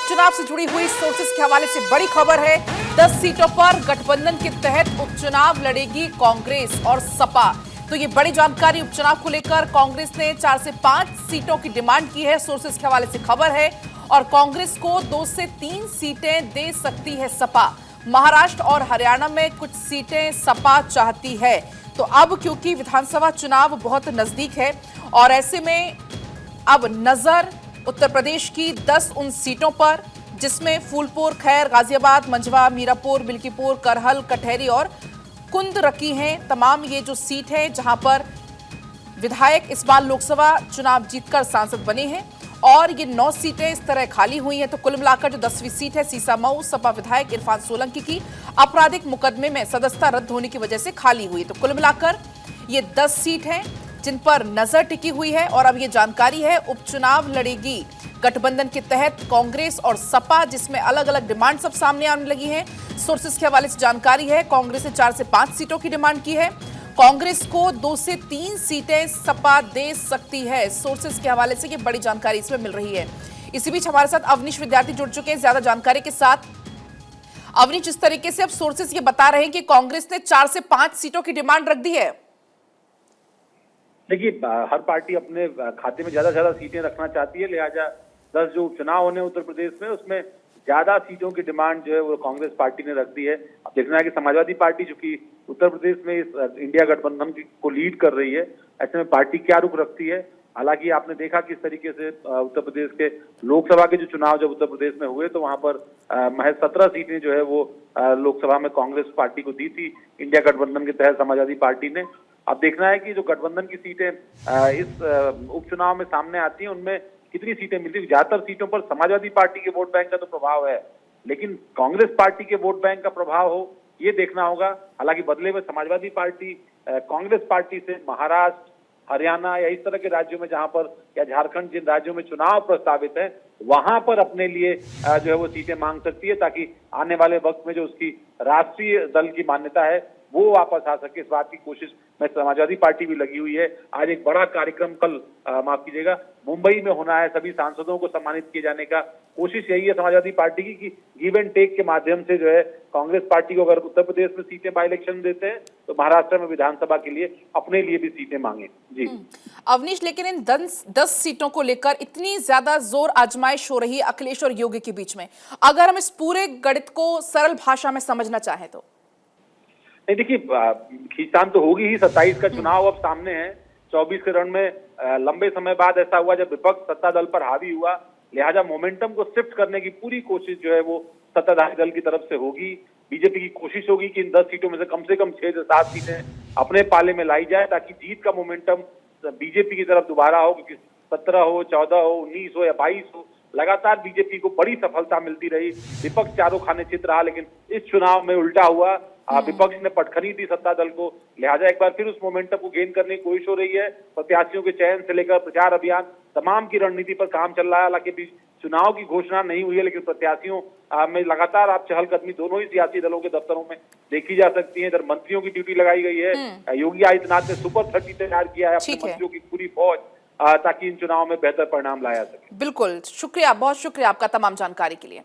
उपचुनाव से जुड़ी हुई सोर्सेस के हवाले से बड़ी खबर है। 10 सीटों पर गठबंधन के तहत उपचुनाव लड़ेगी कांग्रेस और सपा। तो ये बड़ी जानकारी उपचुनाव को लेकर कांग्रेस ने 4 से 5 सीटों की डिमांड की है, सोर्सेस के हवाले से खबर है। और कांग्रेस को 2 से 3 सीटें दे सकती है सपा। महाराष्ट्र और हरियाणा में कुछ सीटें सपा चाहती है। तो अब क्योंकि विधानसभा चुनाव बहुत नजदीक है और ऐसे में अब नजर उत्तर प्रदेश की 10 उन सीटों पर जिसमें फूलपुर, खैर, गाजियाबाद, मंझवा, मीरापुर, मिल्कीपुर, करहल, कटहरी और कुंद रखी हैं। तमाम ये जो सीट है जहां पर विधायक इस बार लोकसभा चुनाव जीतकर सांसद बने हैं और ये 9 सीटें इस तरह खाली हुई हैं। तो कुल मिलाकर जो 10वीं सीट है सीसामऊ, सपा विधायक इरफान सोलंकी की आपराधिक मुकदमे में सदस्यता रद्द होने की वजह से खाली हुई। तो कुल मिलाकर ये 10 सीट हैं जिन पर नजर टिकी हुई है। और अब ये जानकारी है उपचुनाव लड़ेगी गठबंधन के तहत कांग्रेस और सपा, जिसमें अलग अलग डिमांड सब सामने आने लगी हैं। सोर्सेस के हवाले से जानकारी है कांग्रेस ने 4 से 5 सीटों की डिमांड की है। कांग्रेस को 2 से 3 सीटें सपा दे सकती है। सोर्सेस के हवाले से ये बड़ी जानकारी इसमें मिल रही है। इसी बीच हमारे साथ अवनीश विद्यार्थी जुड़ चुके हैं ज्यादा जानकारी के साथ। अवनीश, जिस तरीके से अब सोर्सेस ये बता रहे हैं कि कांग्रेस ने 4 से 5 सीटों की डिमांड रख दी है। देखिए, हर पार्टी अपने खाते में ज्यादा से ज्यादा सीटें रखना चाहती है, लिहाजा 10 जो उपचुनाव होने उत्तर प्रदेश में उसमें ज्यादा सीटों की डिमांड जो है वो कांग्रेस पार्टी ने रख दी है। अब देखना है कि समाजवादी पार्टी जो कि उत्तर प्रदेश में इस इंडिया गठबंधन को लीड कर रही है, ऐसे में पार्टी क्या रुख रखती है। हालांकि आपने देखा किस तरीके से उत्तर प्रदेश के लोकसभा के जो चुनाव जब उत्तर प्रदेश में हुए तो वहां पर महज 17 सीटें जो है वो लोकसभा में कांग्रेस पार्टी को दी थी इंडिया गठबंधन के तहत समाजवादी पार्टी ने। अब देखना है कि जो गठबंधन की सीटें इस उपचुनाव में सामने आती हैं उनमें कितनी सीटें मिलती है। ज्यादातर सीटों पर समाजवादी पार्टी के वोट बैंक का तो प्रभाव है, लेकिन कांग्रेस पार्टी के वोट बैंक का प्रभाव हो ये देखना होगा। हालांकि बदले में समाजवादी पार्टी कांग्रेस पार्टी से महाराष्ट्र, हरियाणा या इस तरह के राज्यों में जहां पर या झारखंड जिन राज्यों में चुनाव प्रस्तावित है वहां पर अपने लिए जो है वो सीटें मांग सकती है, ताकि आने वाले वक्त में जो उसकी राष्ट्रीय दल की मान्यता है वो वापस आ सके। इस बात की कोशिश में समाजवादी पार्टी भी लगी हुई है। आज एक बड़ा कार्यक्रम कल माफ कीजिएगा मुंबई में होना है, सभी सांसदों को सम्मानित किए जाने का कोशिश यही है समाजवादी पार्टी की कि गिव एंड टेक के माध्यम से जो है कांग्रेस पार्टी को अगर उत्तर प्रदेश में सीटें बाई इलेक्शन देते हैं तो महाराष्ट्र में विधानसभा के लिए अपने लिए भी सीटें मांगे। जी अवनीश, लेकिन इन 10 सीटों को लेकर इतनी ज्यादा जोर आजमाइश हो रही है अखिलेश और योगी के बीच में, अगर हम इस पूरे गणित को सरल भाषा में समझना चाहें तो? नहीं, देखिए, खींचतान तो होगी ही। 27 का चुनाव अब सामने है। 24 के रण में लंबे समय बाद ऐसा हुआ जब विपक्ष सत्ता दल पर हावी हुआ, लिहाजा मोमेंटम को शिफ्ट करने की पूरी कोशिश जो है वो सत्ताधारी दल की तरफ से होगी। बीजेपी की कोशिश होगी कि इन 10 सीटों में से कम 6 से 7 सीटें अपने पाले में लाई जाए, ताकि जीत का मोमेंटम बीजेपी की तरफ दोबारा हो। क्योंकि 17 हो, 14 हो, 19 हो या 22 हो, लगातार बीजेपी को बड़ी सफलता मिलती रही। विपक्ष चारों खाने चित रहा, लेकिन इस चुनाव में उल्टा हुआ। विपक्ष ने पटखनी दी सत्ता दल को, लिहाजा एक बार फिर उस मोमेंटम को गेन करने की कोशिश हो रही है। प्रत्याशियों के चयन से लेकर प्रचार अभियान तमाम की रणनीति पर काम चल रहा है। हालांकि चुनाव की घोषणा नहीं हुई है, लेकिन प्रत्याशियों में लगातार आप चहलकदमी दोनों ही सियासी दलों के दफ्तरों में देखी जा सकती है। इधर मंत्रियों की ड्यूटी लगाई गई है। योगी आदित्यनाथ ने सुपर 30 तैयार किया है अपने मंत्रियों की पूरी फौज, ताकि इन चुनाव में बेहतर परिणाम लाया सके। बिल्कुल, शुक्रिया, बहुत शुक्रिया आपका तमाम जानकारी के लिए।